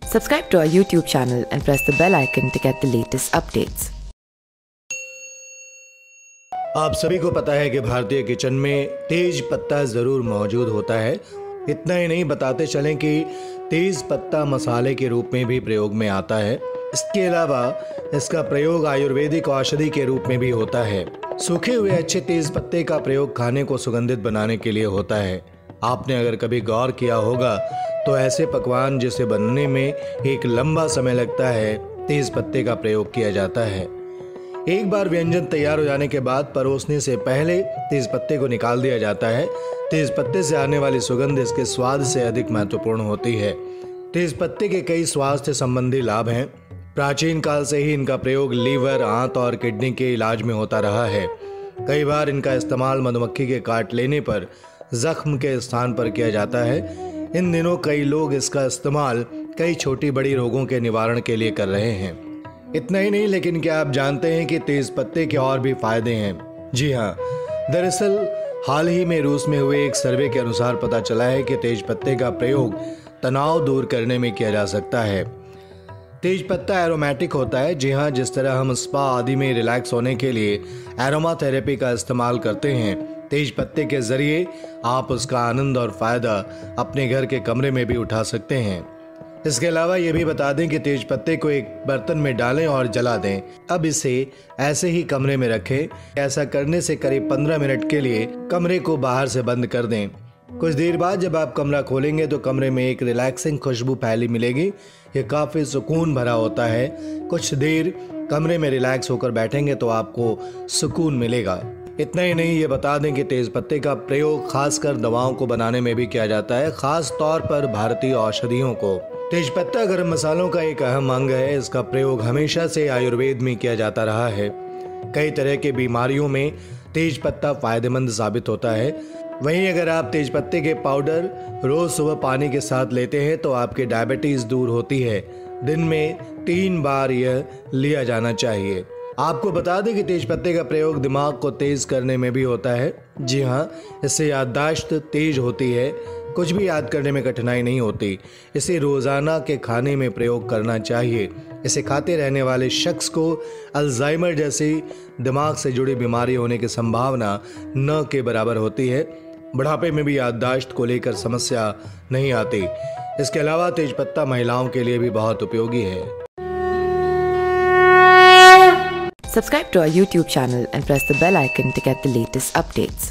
Subscribe to our YouTube channel and press the bell icon to get the latest updates. आप सभी को पता है कि भारतीय किचन में तेज पत्ता जरूर मौजूद होता है। इतना ही नहीं, बताते चलें कि तेज पत्ता मसाले के रूप में भी प्रयोग में आता है। इसके अलावा इसका प्रयोग आयुर्वेदिक औषधि के रूप में भी होता है। सूखे हुए अच्छे तेज पत्ते का प्रयोग खाने को सुगंधित बनाने के लिए होता है। आपने अगर कभी गौर किया होगा तो ऐसे पकवान जिसे बनने में एक लंबा समय लगता है, तेज पत्ते का प्रयोग किया जाता है। एक बार व्यंजन तैयार हो जाने के बाद परोसने से पहले तेज पत्ते को निकाल दिया जाता है। तेज पत्ते से आने वाली सुगंध इसके स्वाद से अधिक महत्वपूर्ण होती है। तेज पत्ते के कई स्वास्थ्य संबंधी लाभ हैं। प्राचीन काल से ही इनका प्रयोग लीवर, आंत और किडनी के इलाज में होता रहा है। कई बार इनका इस्तेमाल मधुमक्खी के काट लेने पर जख्म के स्थान पर किया जाता है। इन दिनों कई लोग इसका इस्तेमाल कई छोटी बड़ी रोगों के निवारण के लिए कर रहे हैं। इतना ही नहीं, लेकिन क्या आप जानते हैं कि तेज पत्ते के और भी फायदे हैं? जी हाँ, दरअसल हाल ही में रूस में हुए एक सर्वे के अनुसार पता चला है कि तेज पत्ते का प्रयोग तनाव दूर करने में किया जा सकता है। तेज पत्ता एरोमेटिक होता है। जी हाँ, जिस तरह हम स्पा आदि में रिलैक्स होने के लिए एरोमा थेरेपी का इस्तेमाल करते हैं, तेज पत्ते के जरिए आप उसका आनंद और फायदा अपने घर के कमरे में भी उठा सकते हैं। इसके अलावा ये भी बता दें कि तेज पत्ते को एक बर्तन में डालें और जला दें। अब इसे ऐसे ही कमरे में रखें। ऐसा करने से करीब 15 मिनट के लिए कमरे को बाहर से बंद कर दें। कुछ देर बाद जब आप कमरा खोलेंगे तो कमरे में एक रिलैक्सिंग खुशबू फैली मिलेगी। ये काफ़ी सुकून भरा होता है। कुछ देर कमरे में रिलैक्स होकर बैठेंगे तो आपको सुकून मिलेगा। इतना ही नहीं, ये बता दें कि तेज पत्ते का प्रयोग खासकर दवाओं को बनाने में भी किया जाता है, खास तौर पर भारतीय औषधियों को। तेज पत्ता गरम मसालों का एक अहम अंग है। इसका प्रयोग हमेशा से आयुर्वेद में किया जाता रहा है। कई तरह की बीमारियों में तेज पत्ता फायदेमंद साबित होता है। वहीं अगर आप तेज पत्ते के पाउडर रोज सुबह पानी के साथ लेते हैं तो आपकी डायबिटीज दूर होती है। दिन में 3 बार यह लिया जाना चाहिए। आपको बता दें कि तेज पत्ते का प्रयोग दिमाग को तेज करने में भी होता है। जी हाँ, इससे याददाश्त तेज होती है। कुछ भी याद करने में कठिनाई नहीं होती। इसे रोजाना के खाने में प्रयोग करना चाहिए। इसे खाते रहने वाले शख्स को अल्जाइमर जैसी दिमाग से जुड़ी बीमारी होने की संभावना न के बराबर होती है। बुढ़ापे में भी याददाश्त को लेकर समस्या नहीं आती। इसके अलावा तेज पत्ता महिलाओं के लिए भी बहुत उपयोगी है। Subscribe to our YouTube channel and press the bell icon to get the latest updates.